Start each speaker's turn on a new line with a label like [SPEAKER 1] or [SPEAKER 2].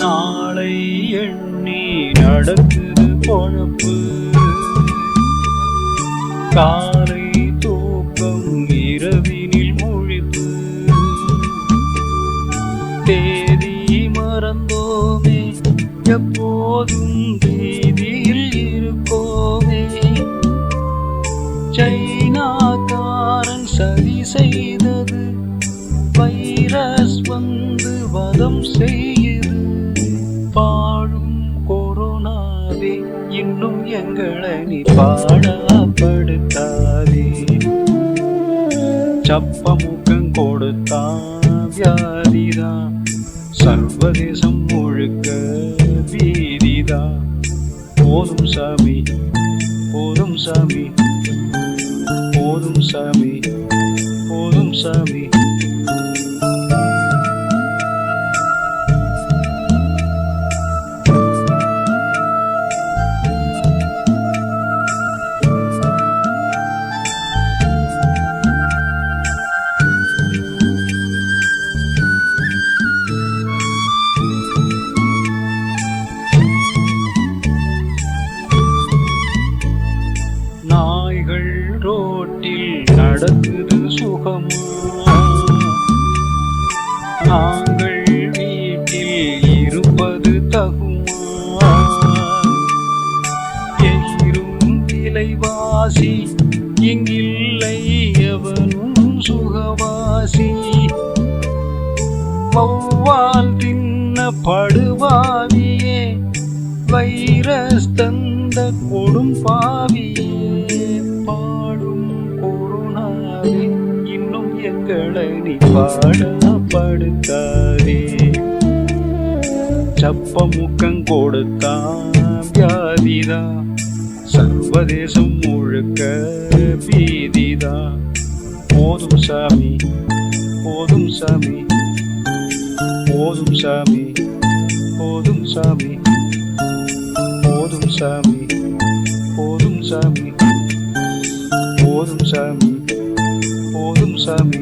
[SPEAKER 1] நாளை எண்ணி நடக்குது பொழப்பு. காலை தூக்கம் இரவினில் முழிப்பு. தேதி மறந்தோமே, எப்போதும் வீதியில் இருக்கோமே. சைனாக்காரன் சதி செய்தது, வைரஸ் வந்து வதம் செய்யுது. பாழும் கொரோனாவே, இன்னும் எங்களை நீ பாடப்படுத்தாதே. சப்பமுக்கம் கொடுத்தான் வியாதிதான், சர்வதேசம் முழுக்க பீதிதான். போதும் சாமி, போதும் சாமி, போதும் சாமி, போதும் சாமி. நாய்கள் ரோட்டில் நடக்குது சுகமா, நாங்கள் வீட்டில் இருப்பது தகுமா? எயிரும் விலைவாசி, இங்கில்லை எவனும் சுகவாசி. வௌவால் தின்ன படுவாவியே, வைரஸ் தந்த கொடும் பாவியே. பாடும் கொரோனாவே, இன்னும் எங்களை நீ பாடப்படுத்தாதே. சப்பமுக்கம் கொடுத்தான் வியாதிதான், சர்வதேசம் முழுக்க பீதிதான். போதும் சாமி, போதும் சாமி, போதும் சாமி, போதும் சாமி, போதும் சாமி, போதும் சாமி, போதும் சாமி, போதும் சாமி.